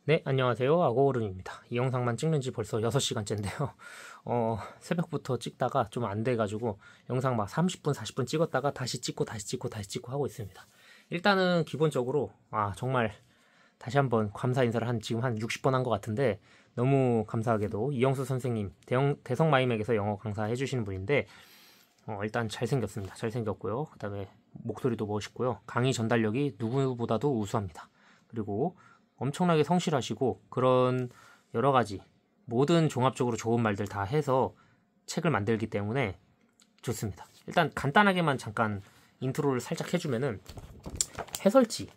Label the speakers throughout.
Speaker 1: 네, 안녕하세요. 아고오른입니다. 이 영상만 찍는 지 벌써 6시간째인데요. 새벽부터 찍다가 좀 안 돼가지고 영상 막 30분, 40분 찍었다가 다시 찍고 하고 있습니다. 일단은 기본적으로 정말 다시 한번 감사 인사를 지금 한 60번 한 것 같은데 너무 감사하게도 이영수 선생님, 대성마이맥에서 영어 강사해 주시는 분인데 일단 잘생겼습니다. 잘생겼고요. 그 다음에 목소리도 멋있고요. 강의 전달력이 누구보다도 우수합니다. 그리고 엄청나게 성실하시고 그런 여러 가지 모든 종합적으로 좋은 말들 다 해서 책을 만들기 때문에 좋습니다. 일단 간단하게만 잠깐 인트로를 살짝 해주면은 해설지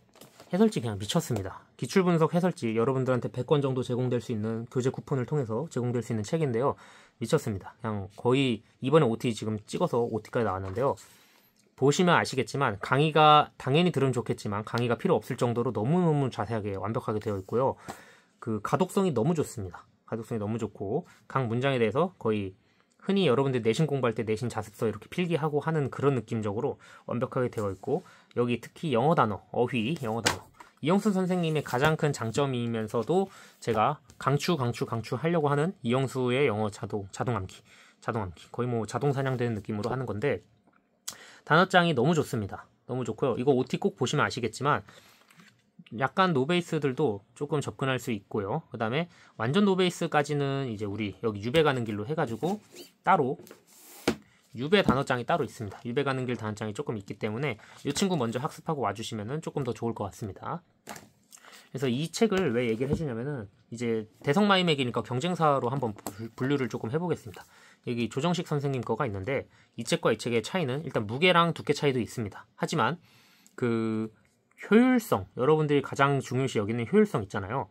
Speaker 1: 그냥 미쳤습니다. 기출분석 해설지 여러분들한테 100권 정도 제공될 수 있는 교재 쿠폰을 통해서 제공될 수 있는 책인데요. 미쳤습니다. 그냥 거의 이번에 OT 지금 찍어서 OT까지 나왔는데요. 보시면 아시겠지만 강의가 당연히 들으면 좋겠지만 강의가 필요 없을 정도로 너무너무 자세하게 완벽하게 되어 있고요. 그 가독성이 너무 좋습니다. 가독성이 너무 좋고 각 문장에 대해서 거의 흔히 여러분들 내신 공부할 때 내신 자습서 이렇게 필기하고 하는 그런 느낌적으로 완벽하게 되어 있고 여기 특히 영어 단어, 어휘, 영어 단어 이영수 선생님의 가장 큰 장점이면서도 제가 강추 하려고 하는 이영수의 영어 자동 암기 거의 뭐 자동 사냥되는 느낌으로 하는 건데 단어장이 너무 좋습니다. 너무 좋고요. 이거 OT 꼭 보시면 아시겠지만 약간 노베이스들도 조금 접근할 수 있고요. 그 다음에 완전 노베이스까지는 이제 우리 여기 유배 가는 길로 해가지고 따로 유배 단어장이 따로 있습니다. 유배 가는 길 단어장이 조금 있기 때문에 이 친구 먼저 학습하고 와주시면 조금 더 좋을 것 같습니다. 그래서 이 책을 왜 얘기를 해주냐면은 이제 대성마이맥이니까 경쟁사로 한번 분류를 조금 해보겠습니다. 여기 조정식 선생님 거가 있는데 이 책과 이 책의 차이는 일단 무게랑 두께 차이도 있습니다. 하지만 그 효율성, 여러분들이 가장 중요시 여기는 효율성 있잖아요.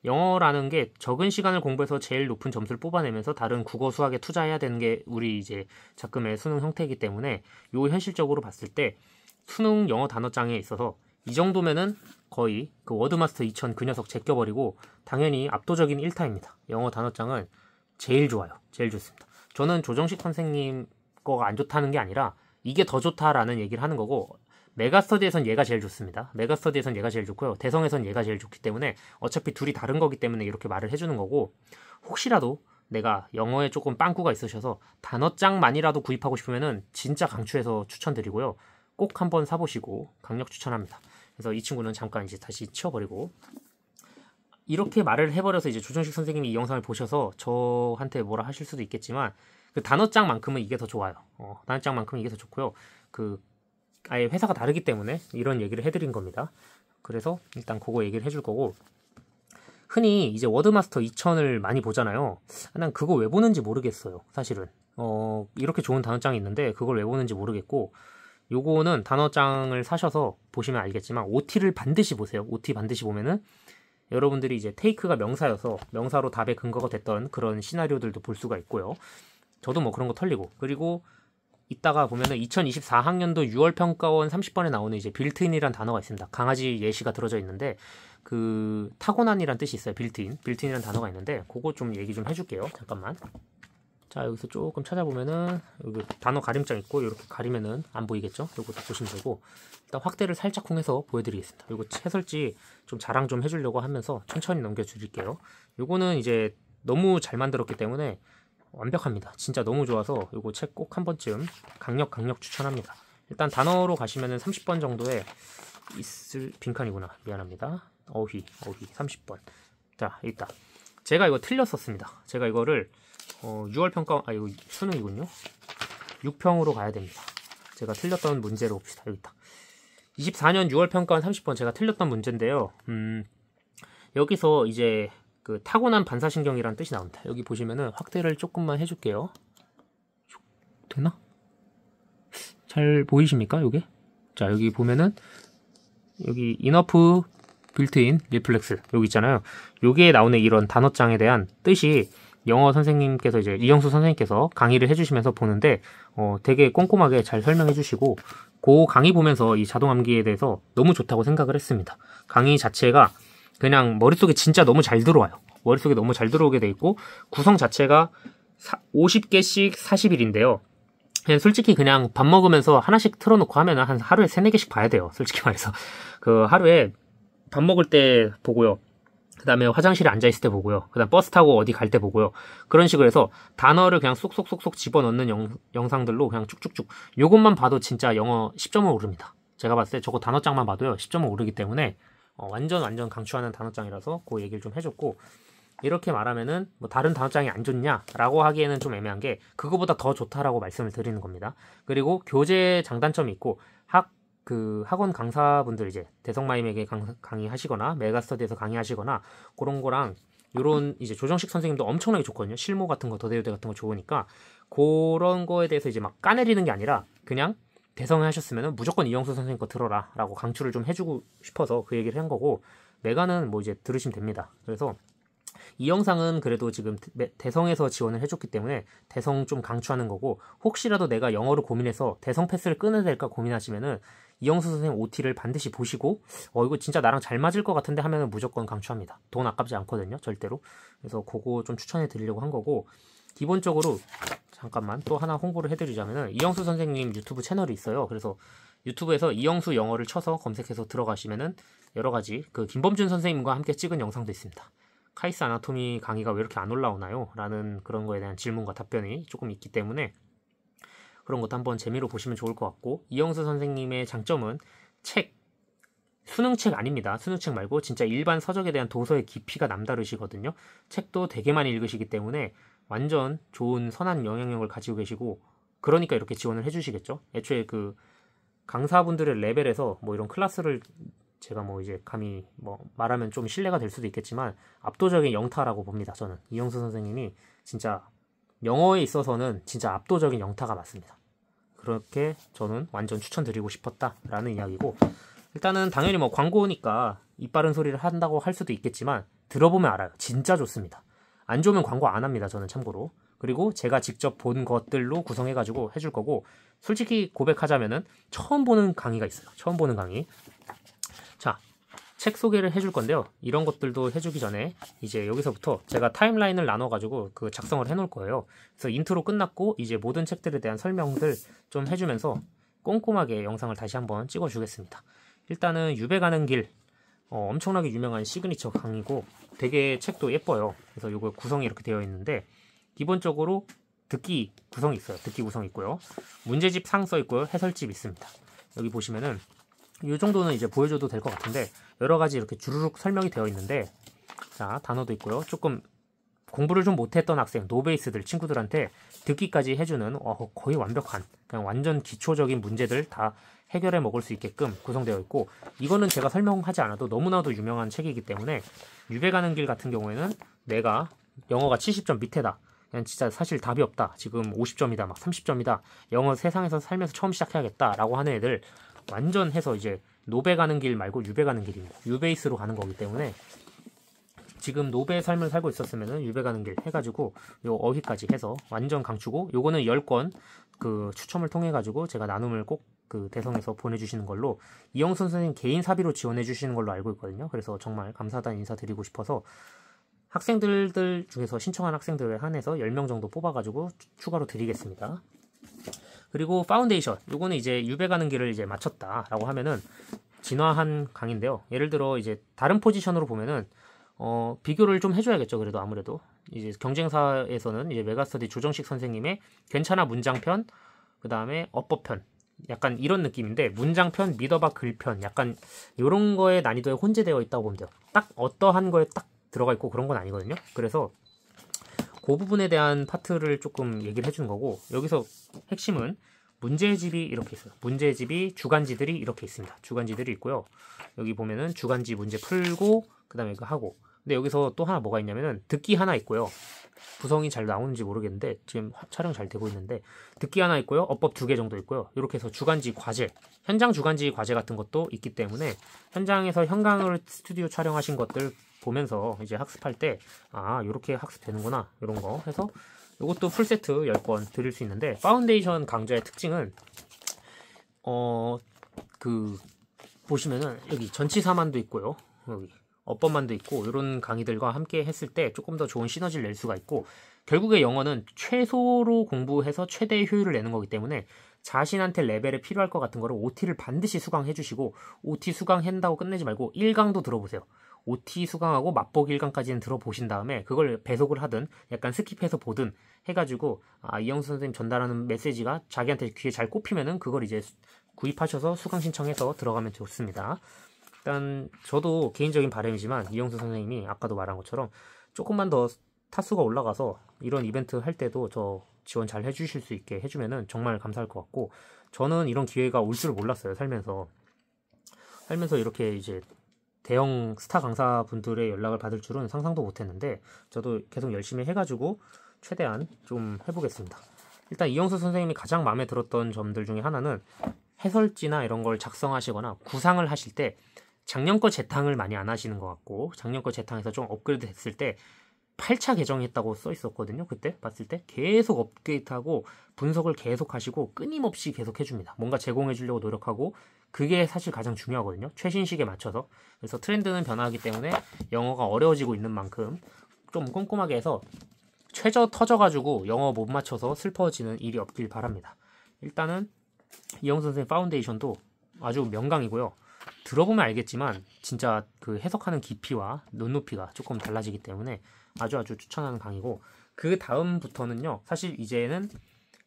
Speaker 1: 영어라는 게 적은 시간을 공부해서 제일 높은 점수를 뽑아내면서 다른 국어 수학에 투자해야 되는 게 우리 이제 작금의 수능 형태이기 때문에 요 현실적으로 봤을 때 수능 영어 단어장에 있어서 이 정도면은 거의 그 워드마스터 2000 그 녀석 제껴버리고 당연히 압도적인 1타입니다. 영어 단어장은 제일 좋아요. 제일 좋습니다. 저는 조정식 선생님 거가 안 좋다는 게 아니라 이게 더 좋다라는 얘기를 하는 거고 메가스터디에선 얘가 제일 좋습니다. 메가스터디에선 얘가 제일 좋고요. 대성에선 얘가 제일 좋기 때문에 어차피 둘이 다른 거기 때문에 이렇게 말을 해주는 거고 혹시라도 내가 영어에 조금 빵꾸가 있으셔서 단어장만이라도 구입하고 싶으면은 진짜 강추해서 추천드리고요. 꼭 한번 사보시고 강력 추천합니다. 그래서 이 친구는 잠깐 이제 다시 치워버리고 이렇게 말을 해버려서 이제 조정식 선생님이 이 영상을 보셔서 저한테 뭐라 하실 수도 있겠지만 그 단어장만큼은 이게 더 좋아요. 단어장만큼은 이게 더 좋고요. 그 아예 회사가 다르기 때문에 이런 얘기를 해드린 겁니다. 그래서 일단 그거 얘기를 해줄 거고 흔히 이제 워드마스터 2000을 많이 보잖아요. 난 그거 왜 보는지 모르겠어요. 사실은 이렇게 좋은 단어장이 있는데 그걸 왜 보는지 모르겠고 요거는 단어장을 사셔서 보시면 알겠지만 OT를 반드시 보세요. OT 반드시 보면은 여러분들이 이제 테이크가 명사여서 명사로 답의 근거가 됐던 그런 시나리오들도 볼 수가 있고요. 저도 뭐 그런 거 털리고 그리고 이따가 보면은 2024학년도 6월 평가원 30번에 나오는 이제 빌트인이란 단어가 있습니다. 강아지 예시가 들어져 있는데 그 타고난이란 뜻이 있어요. 빌트인이란 단어가 있는데 그거 좀 얘기 좀 해줄게요. 잠깐만. 자 여기서 조금 찾아보면은 여기 단어 가림장 있고 이렇게 가리면은 안 보이겠죠? 요거 보시면 되고 일단 확대를 살짝 홍해서 보여드리겠습니다. 요거 해설지 좀 자랑 좀 해주려고 하면서 천천히 넘겨드릴게요. 요거는 이제 너무 잘 만들었기 때문에 완벽합니다. 진짜 너무 좋아서 요거 책 꼭 한 번쯤 강력 추천합니다. 일단 단어로 가시면은 30번 정도에 있을 빈칸이구나. 미안합니다. 어휘 30번. 자 있다. 제가 이거 틀렸었습니다. 제가 이거를 6월 평가 이거 수능이군요. 6평으로 가야 됩니다. 제가 틀렸던 문제로 봅시다. 여기 있다. 24년 6월 평가원 30번 제가 틀렸던 문제인데요. 여기서 이제 그 타고난 반사신경이라는 뜻이 나옵니다. 여기 보시면은 확대를 조금만 해줄게요. 되나? 잘 보이십니까? 요게? 자 여기 보면은 여기 이너프 빌트인 리플렉스 여기 있잖아요. 여기에 나오는 이런 단어장에 대한 뜻이 영어 선생님께서 이제 이영수 선생님께서 강의를 해주시면서 보는데 되게 꼼꼼하게 잘 설명해 주시고 그 강의 보면서 이 자동 암기에 대해서 너무 좋다고 생각을 했습니다. 강의 자체가 그냥 머릿속에 진짜 너무 잘 들어와요. 머릿속에 너무 잘 들어오게 돼 있고 구성 자체가 50개씩 40일인데요. 그냥 솔직히 그냥 밥 먹으면서 하나씩 틀어놓고 하면 한 하루에 3-4개씩 봐야 돼요. 솔직히 말해서 그 하루에 밥 먹을 때 보고요. 그 다음에 화장실에 앉아있을 때 보고요. 그 다음 버스 타고 어디 갈 때 보고요. 그런 식으로 해서 단어를 그냥 쏙쏙쏙쏙 집어넣는 영상들로 그냥 쭉쭉쭉. 요것만 봐도 진짜 영어 10점을 오릅니다. 제가 봤을 때 저거 단어장만 봐도요. 10점을 오르기 때문에 완전 강추하는 단어장이라서 그 얘기를 좀 해줬고, 이렇게 말하면은 뭐 다른 단어장이 안 좋냐라고 하기에는 좀 애매한 게 그거보다 더 좋다라고 말씀을 드리는 겁니다. 그리고 교재 장단점이 있고 학원 강사분들 이제 대성마임에게 강의하시거나 메가스터디에서 강의하시거나 그런 거랑 요런 이제 조정식 선생님도 엄청나게 좋거든요. 실무 같은 거 더대우대 같은 거 좋으니까 그런 거에 대해서 이제 막 까내리는 게 아니라 그냥 대성에 하셨으면은 무조건 이영수 선생님 거 들어라 라고 강추를 좀 해주고 싶어서 그 얘기를 한 거고, 메가는 뭐 이제 들으시면 됩니다. 그래서 이 영상은 그래도 지금 대성에서 지원을 해줬기 때문에 대성 좀 강추하는 거고, 혹시라도 내가 영어를 고민해서 대성 패스를 끊어야 될까 고민하시면은 이영수 선생님 OT를 반드시 보시고 이거 진짜 나랑 잘 맞을 것 같은데 하면은 무조건 강추합니다. 돈 아깝지 않거든요, 절대로. 그래서 그거 좀 추천해 드리려고 한 거고, 기본적으로 잠깐만 또 하나 홍보를 해드리자면은 이영수 선생님 유튜브 채널이 있어요. 그래서 유튜브에서 이영수 영어를 쳐서 검색해서 들어가시면은 여러 가지 그 김범준 선생님과 함께 찍은 영상도 있습니다. 카이스 아나토미 강의가 왜 이렇게 안 올라오나요? 라는 그런 거에 대한 질문과 답변이 조금 있기 때문에 그런 것도 한번 재미로 보시면 좋을 것 같고, 이영수 선생님의 장점은 수능책 아닙니다. 수능책 말고 진짜 일반 서적에 대한 도서의 깊이가 남다르시거든요. 책도 되게 많이 읽으시기 때문에 완전 좋은 선한 영향력을 가지고 계시고, 그러니까 이렇게 지원을 해주시겠죠. 애초에 그 강사분들의 레벨에서 뭐 이런 클래스를 제가 뭐 이제 감히 뭐 말하면 좀 신뢰가 될 수도 있겠지만 압도적인 영타라고 봅니다. 저는 이영수 선생님이 진짜 영어에 있어서는 진짜 압도적인 영타가 맞습니다. 그렇게 저는 완전 추천드리고 싶었다라는 이야기고, 일단은 당연히 뭐 광고니까 이빠른 소리를 한다고 할 수도 있겠지만 들어보면 알아요. 진짜 좋습니다. 안 좋으면 광고 안 합니다. 저는 참고로. 그리고 제가 직접 본 것들로 구성해가지고 해줄 거고, 솔직히 고백하자면은 처음 보는 강의가 있어요. 처음 보는 강의. 자, 책 소개를 해줄 건데요. 이런 것들도 해주기 전에 이제 여기서부터 제가 타임라인을 나눠가지고 그 작성을 해놓을 거예요. 그래서 인트로 끝났고 이제 모든 책들에 대한 설명들 좀 해주면서 꼼꼼하게 영상을 다시 한번 찍어주겠습니다. 일단은 유배 가는 길, 엄청나게 유명한 시그니처 강의고 되게 책도 예뻐요. 그래서 이거 구성이 이렇게 되어 있는데 기본적으로 듣기 구성이 있어요. 듣기 구성이 있고요. 문제집 상 써 있고요. 해설집 있습니다. 여기 보시면은 이 정도는 이제 보여줘도 될 것 같은데 여러 가지 이렇게 주르륵 설명이 되어 있는데, 자, 단어도 있고요. 조금 공부를 좀 못했던 학생, 노베이스들 친구들한테 듣기까지 해주는 거의 완벽한 그냥 완전 기초적인 문제들 다 해결해 먹을 수 있게끔 구성되어 있고, 이거는 제가 설명하지 않아도 너무나도 유명한 책이기 때문에 유배 가는 길 같은 경우에는 내가 영어가 70점 밑에다, 그냥 진짜 사실 답이 없다, 지금 50점이다, 막 30점이다, 영어 세상에서 살면서 처음 시작해야겠다 라고 하는 애들 완전 해서 이제 노배 가는 길 말고 유배 가는 길입니다. 유베이스로 가는 거기 때문에 지금 노배의 삶을 살고 있었으면은 유배 가는 길 해가지고 요 어휘까지 해서 완전 강추고, 요거는 10권 그 추첨을 통해 가지고 제가 나눔을 꼭 그 대성에서 보내주시는 걸로 이영수 선생님 개인 사비로 지원해 주시는 걸로 알고 있거든요. 그래서 정말 감사하다는 인사 드리고 싶어서 학생들 중에서 신청한 학생들에 한해서 10명 정도 뽑아가지고 추가로 드리겠습니다. 그리고 파운데이션, 요거는 이제 유배 가는 길을 이제 마쳤다라고 하면은 진화한 강의인데요. 예를 들어 이제 다른 포지션으로 보면은 비교를 좀 해줘야겠죠. 그래도 아무래도 이제 경쟁사에서는 이제 메가스터디 조정식 선생님의 괜찮아 문장편, 그 다음에 어법편, 약간 이런 느낌인데 문장편, 믿어봐 글편, 약간 이런 거에 난이도에 혼재되어 있다고 보면 돼요. 딱 어떠한 거에 딱 들어가 있고 그런 건 아니거든요. 그래서 그 부분에 대한 파트를 조금 얘기를 해주는 거고, 여기서 핵심은 문제집이 이렇게 있어요. 문제집이 주간지들이 이렇게 있습니다. 주간지들이 있고요. 여기 보면은 주간지 문제 풀고 그 다음에 이거 하고, 근데 여기서 또 하나 뭐가 있냐면은 듣기 하나 있고요. 구성이 잘 나오는지 모르겠는데 지금 촬영 잘 되고 있는데 듣기 하나 있고요. 어법 2개 정도 있고요. 이렇게 해서 주간지 과제, 현장 주간지 과제 같은 것도 있기 때문에 현장에서 현강을 스튜디오 촬영하신 것들 보면서 이제 학습할 때 이렇게 학습되는구나, 이런 거 해서 이것도 풀세트 10권 드릴 수 있는데, 파운데이션 강좌의 특징은 보시면은 여기 전치사만도 있고요. 여기 어법만도 있고 이런 강의들과 함께 했을 때 조금 더 좋은 시너지를 낼 수가 있고, 결국에 영어는 최소로 공부해서 최대의 효율을 내는 거기 때문에 자신한테 레벨에 필요할 것 같은 거를 OT를 반드시 수강해 주시고, OT 수강한다고 끝내지 말고 1강도 들어보세요. OT 수강하고 맛보기 1강까지는 들어보신 다음에 그걸 배속을 하든 약간 스킵해서 보든 해가지고 이영수 선생님 전달하는 메시지가 자기한테 귀에 잘 꼽히면은 그걸 이제 구입하셔서 수강 신청해서 들어가면 좋습니다. 일단 저도 개인적인 바람이지만 이영수 선생님이 아까도 말한 것처럼 조금만 더 타수가 올라가서 이런 이벤트 할 때도 저 지원 잘 해주실 수 있게 해주면은 정말 감사할 것 같고, 저는 이런 기회가 올 줄 몰랐어요. 살면서 이렇게 이제 대형 스타 강사분들의 연락을 받을 줄은 상상도 못했는데 저도 계속 열심히 해가지고 최대한 좀 해보겠습니다. 일단 이영수 선생님이 가장 마음에 들었던 점들 중에 하나는 해설지나 이런 걸 작성하시거나 구상을 하실 때 작년 거 재탕을 많이 안 하시는 것 같고, 작년 거 재탕에서 좀 업그레이드 됐을 때 8차 개정했다고 써 있었거든요. 그때 봤을 때 계속 업데이트하고 분석을 계속 하시고 끊임없이 계속 해줍니다. 뭔가 제공해 주려고 노력하고, 그게 사실 가장 중요하거든요. 최신식에 맞춰서. 그래서 트렌드는 변화하기 때문에 영어가 어려워지고 있는 만큼 좀 꼼꼼하게 해서 최저 터져가지고 영어 못 맞춰서 슬퍼지는 일이 없길 바랍니다. 일단은 이영수 선생님 파운데이션도 아주 명강이고요. 들어보면 알겠지만 진짜 그 해석하는 깊이와 눈높이가 조금 달라지기 때문에 아주 추천하는 강의고, 그 다음부터는요, 사실 이제는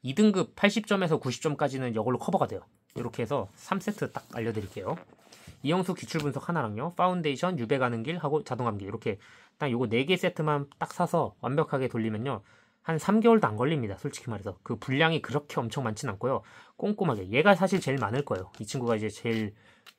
Speaker 1: 2등급 80점에서 90점까지는 이걸로 커버가 돼요. 이렇게 해서 3세트 딱 알려드릴게요. 이영수 기출분석 하나랑요, 파운데이션, 유배 가는 길 하고 자동감기, 이렇게 딱 요거 4개 세트만 딱 사서 완벽하게 돌리면요, 한 3개월도 안 걸립니다. 솔직히 말해서 그 분량이 그렇게 엄청 많진 않고요. 꼼꼼하게, 얘가 사실 제일 많을 거예요. 이 친구가 이제 제일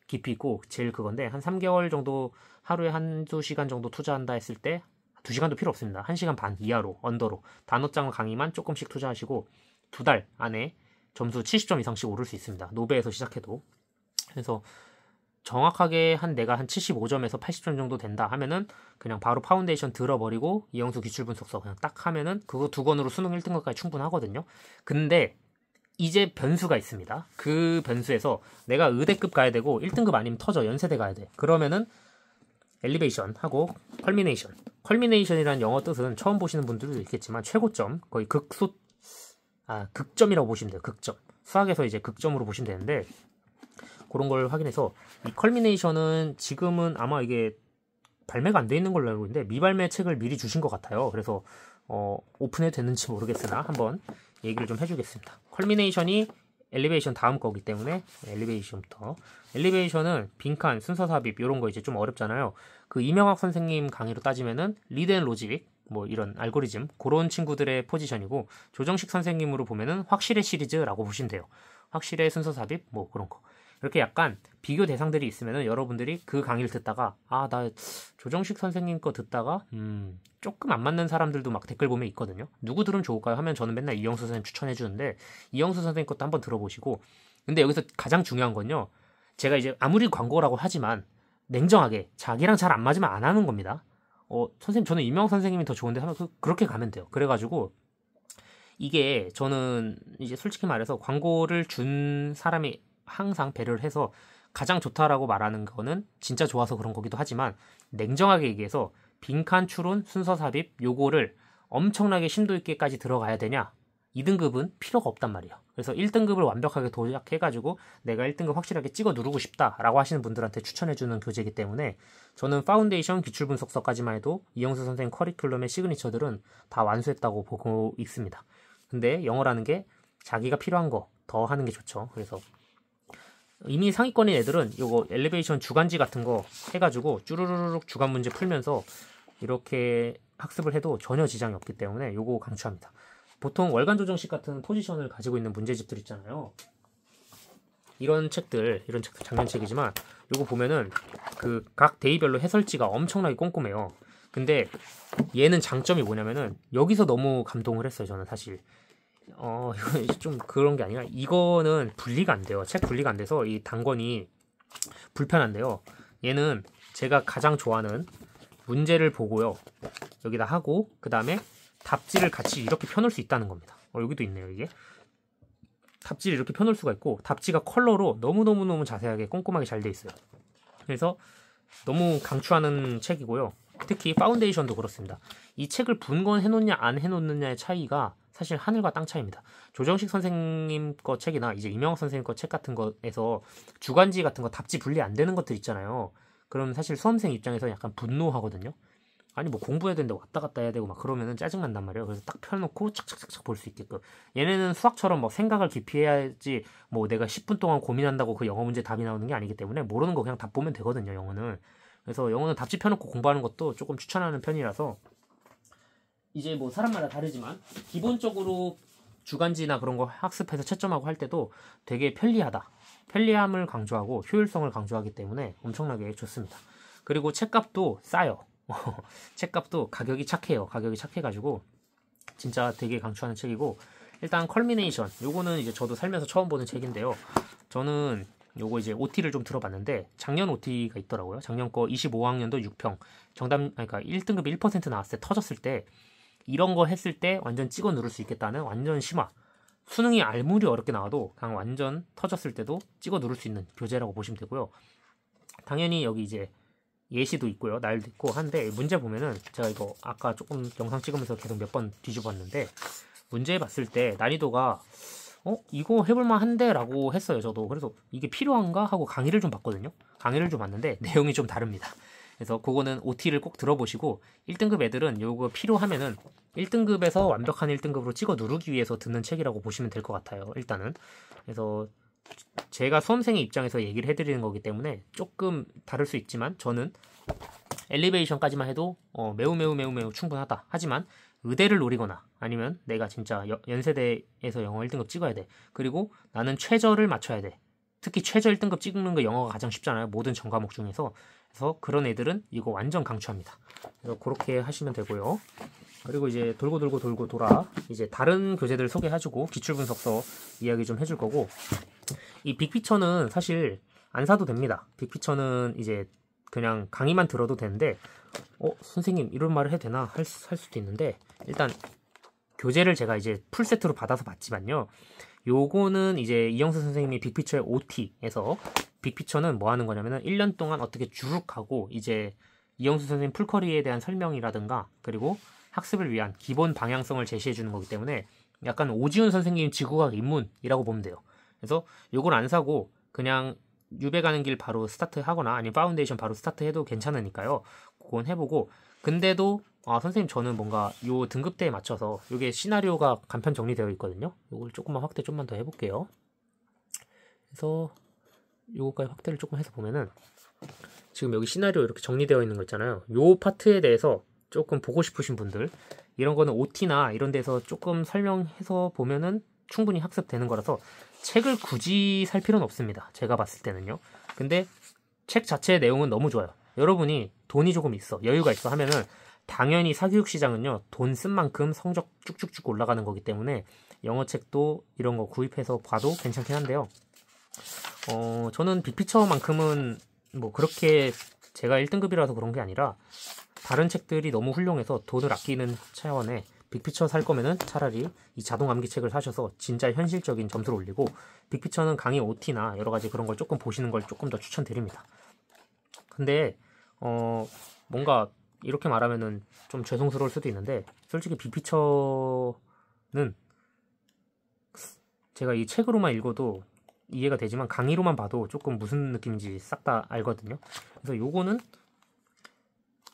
Speaker 1: 깊이 있고 제일 그건데, 한 3개월 정도 하루에 한두 시간 정도 투자한다 했을 때 2시간도 필요 없습니다. 1시간 반 이하로, 언더로 단어장 강의만 조금씩 투자하시고 2달 안에 점수 70점 이상씩 오를 수 있습니다. 노베에서 시작해도. 그래서 정확하게 내가 한 75점에서 80점 정도 된다 하면은 그냥 바로 파운데이션 들어버리고 이영수 기출분석서 그냥 딱 하면은 그거 2권으로 수능 1등급까지 충분하거든요. 근데 이제 변수가 있습니다. 그 변수에서 내가 의대급 가야 되고 1등급 아니면 터져, 연세대 가야 돼. 그러면은 엘리베이션 하고 컬미네이션이라는 영어 뜻은 처음 보시는 분들도 있겠지만 최고점, 거의 극점이라고 보시면 돼요. 극점. 수학에서 이제 극점으로 보시면 되는데, 그런 걸 확인해서 이 컬미네이션은 지금은 아마 이게 발매가 안 돼 있는 걸로 알고 있는데 미발매 책을 미리 주신 것 같아요. 그래서 오픈해도 되는지 모르겠으나 한번 얘기를 좀 해주겠습니다. 컬미네이션이 엘리베이션 다음 거기 때문에 엘리베이션부터. 엘리베이션은 빈칸, 순서 삽입 이런 거 이제 좀 어렵잖아요. 그 이명학 선생님 강의로 따지면은 리드 앤 로직 뭐 이런 알고리즘 그런 친구들의 포지션이고, 조정식 선생님으로 보면은 확실의 시리즈라고 보시면 돼요. 확실의 순서 삽입 뭐 그런 거. 이렇게 약간 비교 대상들이 있으면은 여러분들이 그 강의를 듣다가 나 조정식 선생님 거 듣다가 조금 안 맞는 사람들도 막 댓글 보면 있거든요. 누구 들으면 좋을까요? 하면 저는 맨날 이영수 선생님 추천해 주는데, 이영수 선생님 것도 한번 들어보시고. 근데 여기서 가장 중요한 건요, 제가 이제 아무리 광고라고 하지만 냉정하게 자기랑 잘 안 맞으면 안 하는 겁니다. 선생님 저는 이명 선생님이 더 좋은데 하면 그렇게 가면 돼요. 그래가지고 이게 저는 이제 솔직히 말해서 광고를 준 사람이 항상 배려를 해서 가장 좋다라고 말하는 거는 진짜 좋아서 그런 거기도 하지만, 냉정하게 얘기해서 빈칸 추론 순서 삽입 요거를 엄청나게 심도 있게까지 들어가야 되냐? 2등급은 필요가 없단 말이에요. 그래서 1등급을 완벽하게 도약해가지고 내가 1등급 확실하게 찍어 누르고 싶다라고 하시는 분들한테 추천해주는 교재이기 때문에, 저는 파운데이션 기출분석서까지만 해도 이영수 선생님 커리큘럼의 시그니처들은 다 완수했다고 보고 있습니다. 근데 영어라는 게 자기가 필요한 거 더 하는 게 좋죠. 그래서 이미 상위권인 애들은 요거 엘리베이션 주간지 같은 거 해가지고 쭈루루룩 주간 문제 풀면서 이렇게 학습을 해도 전혀 지장이 없기 때문에 요거 강추합니다. 보통 월간 조정식 같은 포지션을 가지고 있는 문제집들 있잖아요. 이런 책들 작년 책이지만 요거 보면은 그 각 데이별로 해설지가 엄청나게 꼼꼼해요. 근데 얘는 장점이 뭐냐면은 여기서 너무 감동을 했어요. 저는 사실 이건 좀 그런 게 아니라 이거는 분리가 안 돼요. 책 분리가 안 돼서 이 단권이 불편한데요. 얘는 제가 가장 좋아하는 문제를 보고요, 여기다 하고 그 다음에 답지를 같이 이렇게 펴놓을 수 있다는 겁니다. 여기도 있네요. 이게 답지를 이렇게 펴놓을 수가 있고, 답지가 컬러로 너무너무 자세하게 꼼꼼하게 잘 돼 있어요. 그래서 너무 강추하는 책이고요. 특히 파운데이션도 그렇습니다. 이 책을 분권 해놓냐 안 해놓느냐의 차이가 사실 하늘과 땅 차이입니다. 조정식 선생님 거 책이나 이제 이명학 선생님 거 책 같은 거에서 주간지 같은 거 답지 분리 안 되는 것들 있잖아요. 그럼 사실 수험생 입장에서 약간 분노하거든요. 아니 뭐 공부해야 되는데 왔다 갔다 해야 되고 막 그러면은 짜증난단 말이에요. 그래서 딱 펴놓고 착착착착 볼 수 있게끔. 얘네는 수학처럼 뭐 생각을 깊이 해야지 뭐 내가 10분 동안 고민한다고 그 영어 문제 답이 나오는 게 아니기 때문에 모르는 거 그냥 답 보면 되거든요, 영어는. 그래서 영어는 답지 펴놓고 공부하는 것도 조금 추천하는 편이라서 이제 뭐 사람마다 다르지만 기본적으로 주간지나 그런 거 학습해서 채점하고 할 때도 되게 편리하다. 편리함을 강조하고 효율성을 강조하기 때문에 엄청나게 좋습니다. 그리고 책값도 싸요. 책값도 가격이 착해요. 가격이 착해가지고 진짜 되게 강추하는 책이고 일단 컬미네이션 요거는 이제 저도 살면서 처음 보는 책인데요. 저는 요거 이제 OT를 좀 들어봤는데 작년 OT가 있더라고요. 작년 거 25학년도 6평 정답 그러니까 1등급 1% 나왔을 때 터졌을 때 이런 거 했을 때 완전 찍어 누를 수 있겠다는 완전 심화. 수능이 알무리 어렵게 나와도 그냥 완전 터졌을 때도 찍어 누를 수 있는 교재라고 보시면 되고요. 당연히 여기 이제 예시도 있고요. 날도 있고 한데 문제 보면은 제가 이거 아까 조금 영상 찍으면서 계속 몇 번 뒤집었는데 문제 봤을 때 난이도가 이거 해볼만 한데 라고 했어요. 저도. 그래서 이게 필요한가 하고 강의를 좀 봤거든요. 강의를 좀 봤는데 내용이 좀 다릅니다. 그래서 그거는 OT를 꼭 들어보시고 1등급 애들은 요거 필요하면은 1등급에서 완벽한 1등급으로 찍어 누르기 위해서 듣는 책이라고 보시면 될 것 같아요. 일단은. 그래서 제가 수험생의 입장에서 얘기를 해드리는 거기 때문에 조금 다를 수 있지만 저는 엘리베이션까지만 해도 매우 충분하다. 하지만 의대를 노리거나 아니면 내가 진짜 연세대에서 영어 1등급 찍어야 돼. 그리고 나는 최저를 맞춰야 돼. 특히 최저 1등급 찍는 거 영어가 가장 쉽잖아요. 모든 전 과목 중에서. 그래서 그런 애들은 이거 완전 강추합니다. 그래서 그렇게 하시면 되고요. 그리고 이제 돌고 돌아 이제 다른 교재들 소개해주고 기출분석서 이야기 좀 해줄 거고 이 빅피처는 사실 안 사도 됩니다. 빅피처는 이제 그냥 강의만 들어도 되는데 선생님 이런 말을 해도 되나 할 수도 있는데 일단 교재를 제가 이제 풀세트로 받아서 봤지만요. 요거는 이제 이영수 선생님이 빅피처의 OT에서 빅피처는 뭐 하는 거냐면은 1년 동안 어떻게 주룩 하고 이제 이영수 선생님 풀커리에 대한 설명이라든가 그리고 학습을 위한 기본 방향성을 제시해 주는 거기 때문에 약간 오지훈 선생님 지구과학 입문이라고 보면 돼요. 그래서 요걸 안 사고 그냥 유배 가는 길 바로 스타트 하거나 아니면 파운데이션 바로 스타트 해도 괜찮으니까요. 그건 해보고 근데도 선생님 저는 뭔가 요 등급대에 맞춰서 요게 시나리오가 간편 정리되어 있거든요. 요걸 조금만 확대 좀만 더 해볼게요. 그래서 요거까지 확대를 조금 해서 보면은 지금 여기 시나리오 이렇게 정리되어 있는 거 있잖아요. 요 파트에 대해서 조금 보고 싶으신 분들 이런 거는 OT나 이런 데서 조금 설명해서 보면은 충분히 학습되는 거라서 책을 굳이 살 필요는 없습니다. 제가 봤을 때는요. 근데 책 자체의 내용은 너무 좋아요. 여러분이 돈이 조금 있어, 여유가 있어 하면은 당연히 사교육 시장은요. 돈 쓴 만큼 성적 쭉쭉쭉 올라가는 거기 때문에 영어 책도 이런 거 구입해서 봐도 괜찮긴 한데요. 저는 빅피처만큼은 뭐 그렇게 제가 1등급이라서 그런 게 아니라 다른 책들이 너무 훌륭해서 돈을 아끼는 차원에 빅피처 살 거면은 차라리 이 자동 암기 책을 사셔서 진짜 현실적인 점수를 올리고 빅피처는 강의 OT나 여러 가지 그런 걸 조금 보시는 걸 조금 더 추천드립니다. 근데 뭔가 이렇게 말하면은 좀 죄송스러울 수도 있는데 솔직히 빅피처는 제가 이 책으로만 읽어도 이해가 되지만 강의로만 봐도 조금 무슨 느낌인지 싹 다 알거든요. 그래서 요거는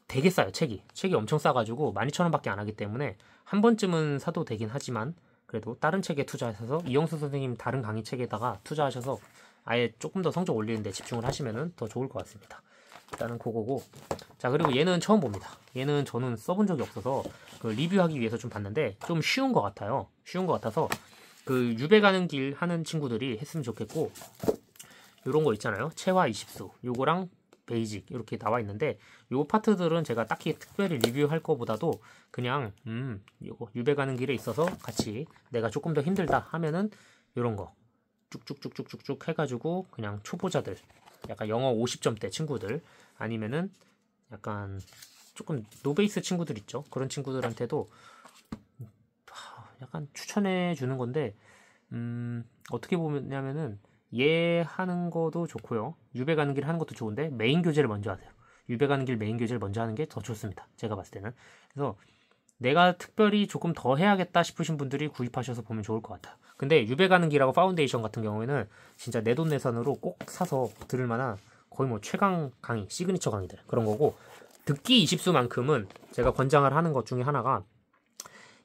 Speaker 1: 되게 싸요. 책이 엄청 싸가지고 12,000원밖에 안 하기 때문에 한 번쯤은 사도 되긴 하지만 그래도 다른 책에 투자하셔서 이영수 선생님 다른 강의 책에다가 투자하셔서 아예 조금 더 성적 올리는데 집중을 하시면은 더 좋을 것 같습니다. 일단은 그거고. 자, 그리고 얘는 처음 봅니다. 얘는 저는 써본 적이 없어서 그 리뷰하기 위해서 좀 봤는데 좀 쉬운 것 같아요. 쉬운 것 같아서 그 유배 가는 길 하는 친구들이 했으면 좋겠고 요런 거 있잖아요. 체화 20수 요거랑 베이직 이렇게 나와 있는데 요 파트들은 제가 딱히 특별히 리뷰할 거보다도 그냥 요거 유배 가는 길에 있어서 같이 내가 조금 더 힘들다 하면은 요런 거 쭉쭉쭉쭉쭉 해가지고 그냥 초보자들 약간 영어 50점대 친구들 아니면은 약간 조금 노베이스 친구들 있죠. 그런 친구들한테도 약간 추천해 주는 건데 어떻게 보냐면은 얘 하는 것도 좋고요. 유배 가는 길 하는 것도 좋은데 메인 교재를 먼저 하세요. 유배 가는 길 메인 교재를 먼저 하는 게 더 좋습니다. 제가 봤을 때는. 그래서 내가 특별히 조금 더 해야겠다 싶으신 분들이 구입하셔서 보면 좋을 것 같아요. 근데 유배 가는 길하고 파운데이션 같은 경우에는 진짜 내돈내산으로 꼭 사서 들을 만한 거의 뭐 최강 강의, 시그니처 강의들 그런 거고, 듣기 20수만큼은 제가 권장을 하는 것 중에 하나가,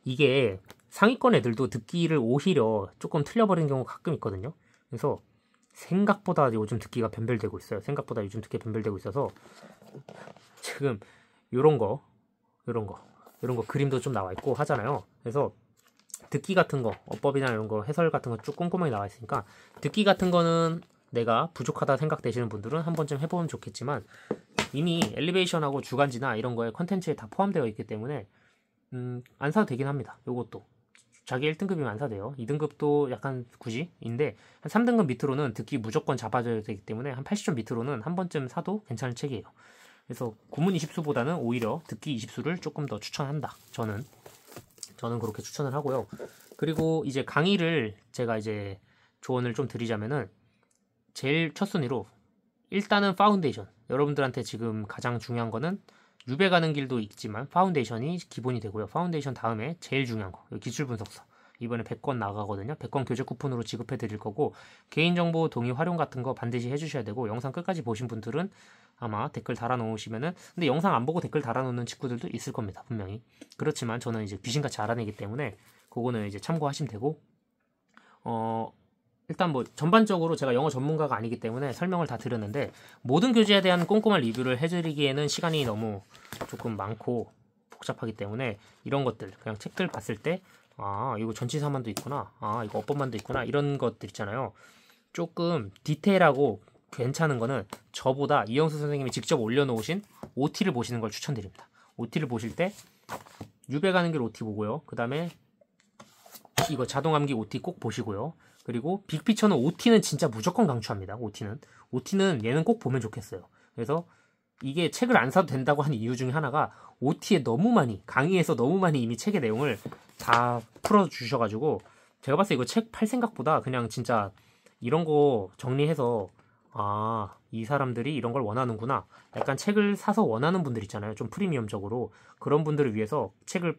Speaker 1: 이게 상위권 애들도 듣기를 오히려 조금 틀려버리는 경우가 가끔 있거든요. 그래서 생각보다 요즘 듣기가 변별되고 있어요. 생각보다 요즘 듣기가 변별되고 있어서 지금 요런 거 그림도 좀 나와 있고 하잖아요. 그래서 듣기 같은 거, 어법이나 이런 거 해설 같은 거 쭉 꼼꼼하게 나와 있으니까, 듣기 같은 거는 내가 부족하다 생각되시는 분들은 한 번쯤 해보면 좋겠지만, 이미 엘리베이션하고 주간지나 이런 거에 컨텐츠에 다 포함되어 있기 때문에 안 사도 되긴 합니다. 요것도 자기 1등급이면 안 사도 돼요. 2등급도 약간 굳이인데, 한 3등급 밑으로는 듣기 무조건 잡아줘야 되기 때문에 한 80점 밑으로는 한 번쯤 사도 괜찮은 책이에요. 그래서 구문 20수보다는 오히려 듣기 20수를 조금 더 추천한다. 저는 그렇게 추천을 하고요. 그리고 이제 강의를 제가 이제 조언을 좀 드리자면은, 제일 첫 순위로 일단은 파운데이션. 여러분들한테 지금 가장 중요한 거는 유배 가는 길도 있지만 파운데이션이 기본이 되고요. 파운데이션 다음에 제일 중요한 거, 기출 분석서. 이번에 100권 나가거든요. 100권 교재 쿠폰으로 지급해 드릴 거고, 개인정보 동의 활용 같은 거 반드시 해주셔야 되고, 영상 끝까지 보신 분들은 아마 댓글 달아놓으시면은, 근데 영상 안 보고 댓글 달아놓는 친구들도 있을 겁니다. 분명히. 그렇지만 저는 이제 귀신같이 알아내기 때문에 그거는 이제 참고하시면 되고, 일단 뭐 전반적으로 제가 영어 전문가가 아니기 때문에 설명을 다 드렸는데, 모든 교재에 대한 꼼꼼한 리뷰를 해드리기에는 시간이 너무 조금 많고 복잡하기 때문에, 이런 것들 그냥 책들 봤을 때, 아 이거 전치사만도 있구나, 아 이거 어법만도 있구나, 이런 것들 있잖아요. 조금 디테일하고 괜찮은 거는 저보다 이영수 선생님이 직접 올려놓으신 OT를 보시는 걸 추천드립니다. OT를 보실 때 유배 가는 길 OT 보고요. 그 다음에 이거 자동암기 OT 꼭 보시고요. 그리고 빅피처는 OT는 진짜 무조건 강추합니다. OT는 얘는 꼭 보면 좋겠어요. 그래서 이게 책을 안 사도 된다고 한 이유 중에 하나가, OT에 너무 많이, 강의에서 너무 많이 이미 책의 내용을 다 풀어주셔가지고, 제가 봤을 때 이거 책 팔 생각보다 그냥 진짜 이런 거 정리해서, 아, 이 사람들이 이런 걸 원하는구나, 약간 책을 사서 원하는 분들 있잖아요. 좀 프리미엄적으로. 그런 분들을 위해서 책을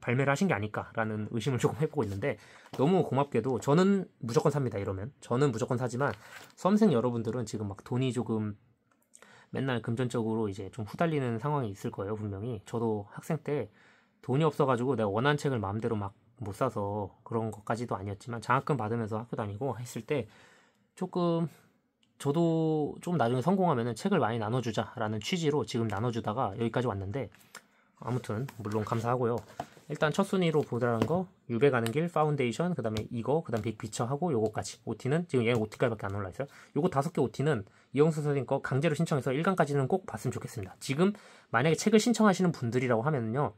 Speaker 1: 발매를 하신 게 아닐까라는 의심을 조금 해보고 있는데, 너무 고맙게도 저는 무조건 삽니다. 이러면 저는 무조건 사지만, 수험생 여러분들은 지금 막 돈이 조금 맨날 금전적으로 이제 좀 후달리는 상황이 있을 거예요. 분명히 저도 학생 때 돈이 없어가지고 내가 원하는 책을 마음대로 막 못 사서 그런 것까지도 아니었지만, 장학금 받으면서 학교 다니고 했을 때 조금, 저도 좀 나중에 성공하면은 책을 많이 나눠주자라는 취지로 지금 나눠주다가 여기까지 왔는데, 아무튼 물론 감사하고요. 일단 첫 순위로 보자는 거, 유배 가는 길, 파운데이션, 그 다음에 이거, 그 다음 빅피처 하고 요거까지. OT는 지금 얘는 OT까지밖에 안 올라있어요. 요거 5개 OT는 이영수 선생님 거 강제로 신청해서 1강까지는 꼭 봤으면 좋겠습니다. 지금 만약에 책을 신청하시는 분들이라고 하면요,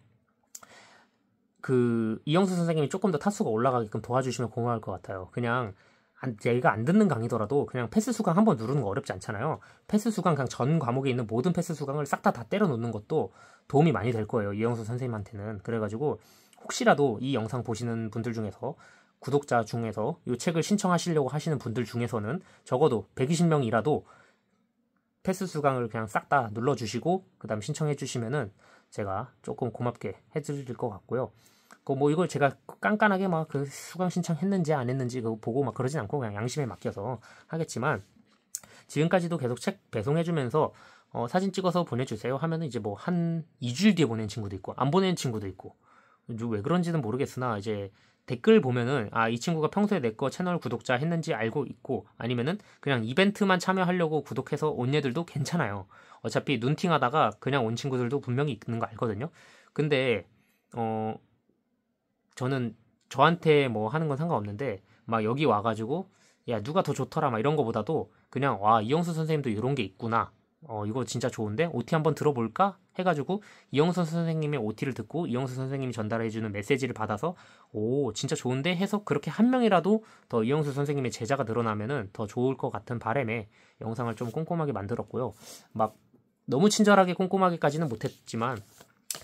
Speaker 1: 이영수 선생님이 조금 더 타수가 올라가게끔 도와주시면 고마울 것 같아요. 그냥 얘가 안 듣는 강의더라도 그냥 패스 수강 한번 누르는 거 어렵지 않잖아요. 패스 수강, 그냥 전 과목에 있는 모든 패스 수강을 싹 다 때려 놓는 것도 도움이 많이 될 거예요. 이영수 선생님한테는. 그래가지고 혹시라도 이 영상 보시는 분들 중에서, 구독자 중에서 이 책을 신청하시려고 하시는 분들 중에서는 적어도 120명이라도 패스 수강을 그냥 싹 다 눌러주시고 그 다음 신청해 주시면은 제가 조금 고맙게 해드릴 것 같고요. 뭐 이걸 제가 깐깐하게 막 수강 신청했는지 안 했는지 그거 보고 막 그러진 않고 그냥 양심에 맡겨서 하겠지만, 지금까지도 계속 책 배송해주면서 사진 찍어서 보내주세요 하면은 이제 뭐 한 2주일 뒤에 보낸 친구도 있고 안 보낸 친구도 있고, 왜 그런지는 모르겠으나 이제 댓글 보면은, 아, 이 친구가 평소에 내 거 채널 구독자 했는지 알고 있고, 아니면은 그냥 이벤트만 참여하려고 구독해서 온 애들도 괜찮아요. 어차피 눈팅하다가 그냥 온 친구들도 분명히 있는 거 알거든요. 근데 저는 저한테 뭐 하는 건 상관없는데, 막 여기 와가지고 야 누가 더 좋더라 막 이런 거보다도 그냥, 와, 이영수 선생님도 이런 게 있구나, 이거 진짜 좋은데 OT 한번 들어볼까 해가지고 이영수 선생님의 OT를 듣고 이영수 선생님이 전달해주는 메시지를 받아서, 오 진짜 좋은데 해서 그렇게 한 명이라도 더 이영수 선생님의 제자가 늘어나면은 더 좋을 것 같은 바람에 영상을 좀 꼼꼼하게 만들었고요. 막 너무 친절하게 꼼꼼하게까지는 못했지만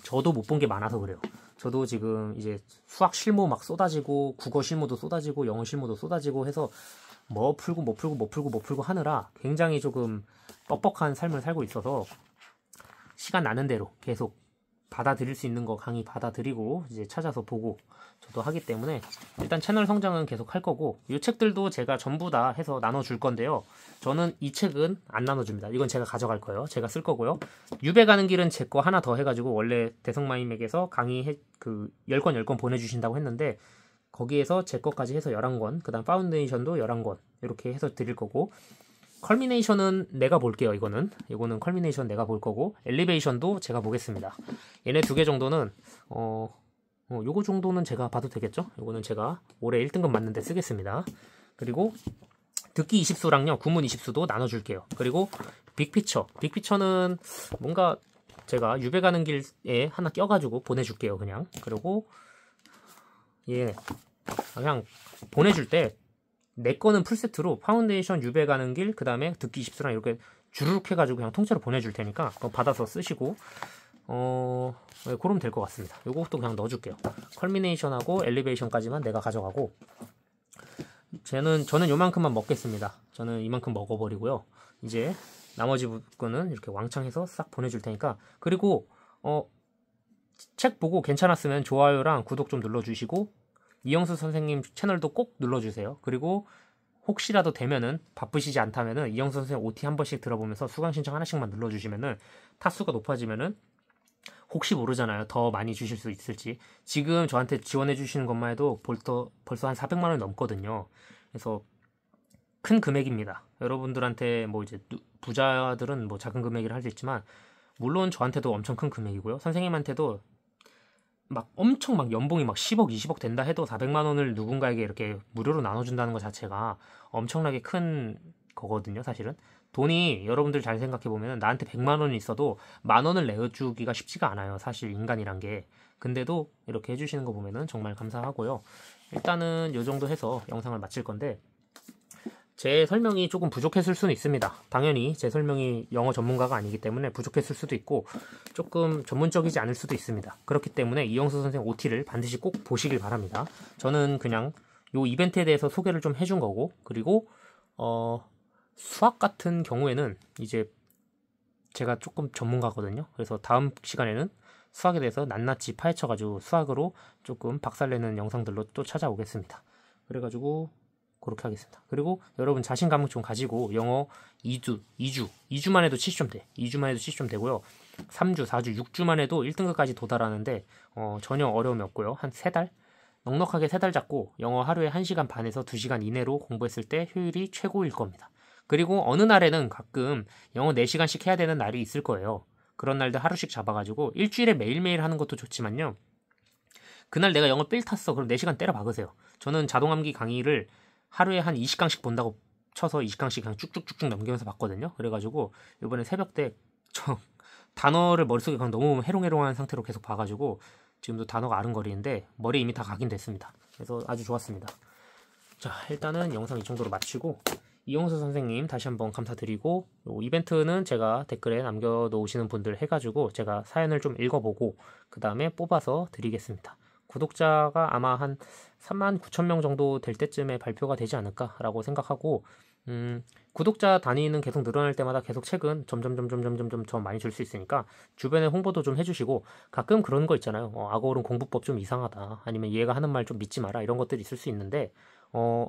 Speaker 1: 저도 못 본 게 많아서 그래요. 저도 지금 이제 수학 실무 막 쏟아지고, 국어 실무도 쏟아지고, 영어 실무도 쏟아지고 해서 뭐 풀고 하느라 굉장히 조금 뻑뻑한 삶을 살고 있어서, 시간 나는 대로 계속 받아들일 수 있는 거 강의 받아들이고 이제 찾아서 보고 저도 하기 때문에 일단 채널 성장은 계속 할 거고, 이 책들도 제가 전부 다 해서 나눠줄 건데요. 저는 이 책은 안 나눠줍니다. 이건 제가 가져갈 거예요. 제가 쓸 거고요. 유배 가는 길은 제 거 하나 더 해가지고, 원래 대성마임에게서 강의 10권 보내주신다고 했는데 거기에서 제 거까지 해서 11권, 그 다음 파운데이션도 11권 이렇게 해서 드릴 거고, 컬미네이션은 내가 볼게요. 이거는 컬미네이션 내가 볼 거고, 엘리베이션도 제가 보겠습니다. 얘네 2개 정도는 요거 정도는 제가 봐도 되겠죠? 요거는 제가 올해 1등급 맞는데 쓰겠습니다. 그리고 듣기 20수랑요 구문 20수도 나눠줄게요. 그리고 빅피처는 뭔가 제가 유배 가는 길에 하나 껴가지고 보내줄게요. 그냥. 그리고 그냥 보내줄 때 내 거는 풀세트로 파운데이션, 유배 가는 길, 그 다음에 듣기 20수랑 이렇게 주르륵 해가지고 그냥 통째로 보내줄 테니까 그거 받아서 쓰시고, 그러면 될 것 같습니다. 요것도 그냥 넣어줄게요. 컬미네이션하고 엘리베이션까지만 내가 가져가고, 저는 요만큼만 먹겠습니다. 저는 이만큼 먹어버리고요. 이제 나머지 거는 이렇게 왕창 해서 싹 보내줄 테니까. 그리고 책 보고 괜찮았으면 좋아요랑 구독 좀 눌러주시고, 이영수 선생님 채널도 꼭 눌러주세요. 그리고 혹시라도 되면은, 바쁘시지 않다면은 이영수 선생님 OT 한 번씩 들어보면서 수강 신청 하나씩만 눌러주시면은 타수가 높아지면은 혹시 모르잖아요. 더 많이 주실 수 있을지. 지금 저한테 지원해 주시는 것만 해도 벌써 한 400만 원이 넘거든요. 그래서 큰 금액입니다. 여러분들한테 뭐 이제 부자들은 뭐 작은 금액이라 할 수 있지만, 물론 저한테도 엄청 큰 금액이고요. 선생님한테도 막 엄청 막 연봉이 막 10억, 20억 된다 해도 400만 원을 누군가에게 이렇게 무료로 나눠준다는 것 자체가 엄청나게 큰 거거든요. 사실은 돈이, 여러분들 잘 생각해 보면 나한테 100만 원이 있어도 10,000원을 내어주기가 쉽지가 않아요. 사실 인간이란 게. 근데도 이렇게 해주시는 거 보면은 정말 감사하고요. 일단은 이 정도 해서 영상을 마칠 건데, 제 설명이 조금 부족했을 수는 있습니다. 당연히 제 설명이 영어 전문가가 아니기 때문에 부족했을 수도 있고 조금 전문적이지 않을 수도 있습니다. 그렇기 때문에 이영수 선생 OT를 반드시 꼭 보시길 바랍니다. 저는 그냥 요 이벤트에 대해서 소개를 좀 해준 거고, 그리고 수학 같은 경우에는 이제 제가 조금 전문가거든요. 그래서 다음 시간에는 수학에 대해서 낱낱이 파헤쳐가지고 수학으로 조금 박살내는 영상들로 또 찾아오겠습니다. 그래가지고 그렇게 하겠습니다. 그리고 여러분 자신감을 좀 가지고 영어 2주만 해도 70점 돼. 2주만 해도 70점 되고요. 3주, 4주, 6주만 해도 1등급까지 도달하는데 전혀 어려움이 없고요. 한 3달? 넉넉하게 3달 잡고 영어 하루에 1시간 반에서 2시간 이내로 공부했을 때 효율이 최고일 겁니다. 그리고 어느 날에는 가끔 영어 4시간씩 해야 되는 날이 있을 거예요. 그런 날들 하루씩 잡아가지고 일주일에 매일매일 하는 것도 좋지만요. 그날 내가 영어 삘 탔어. 그럼 4시간 때려 박으세요. 저는 자동암기 강의를 하루에 한 20강씩 본다고 쳐서 20강씩 그냥 쭉쭉쭉쭉 넘기면서 봤거든요. 그래가지고 이번에 새벽 때 저 단어를 머릿속에 그냥 너무 해롱해롱한 상태로 계속 봐가지고 지금도 단어가 아른거리는데 머리에 이미 다 각인 됐습니다. 그래서 아주 좋았습니다. 자, 일단은 영상 이 정도로 마치고, 이영수 선생님 다시 한번 감사드리고, 요 이벤트는 제가 댓글에 남겨놓으시는 분들 해가지고 제가 사연을 좀 읽어보고 그 다음에 뽑아서 드리겠습니다. 구독자가 아마 한 39,000명 정도 될 때쯤에 발표가 되지 않을까라고 생각하고, 구독자 단위는 계속 늘어날 때마다 계속 책은 점점 많이 줄 수 있으니까 주변에 홍보도 좀 해주시고, 가끔 그런 거 있잖아요. 악어오른 공부법 좀 이상하다, 아니면 얘가 하는 말 좀 믿지 마라, 이런 것들이 있을 수 있는데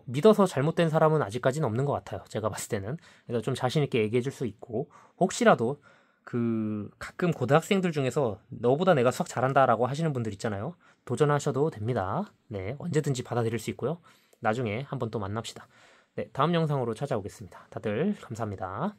Speaker 1: 믿어서 잘못된 사람은 아직까지는 없는 것 같아요. 제가 봤을 때는. 그래서 좀 자신있게 얘기해 줄 수 있고, 혹시라도 가끔 고등학생들 중에서 너보다 내가 수학 잘한다라고 하시는 분들 있잖아요. 도전하셔도 됩니다. 네, 언제든지 받아들일 수 있고요. 나중에 한번 또 만납시다. 네, 다음 영상으로 찾아오겠습니다. 다들 감사합니다.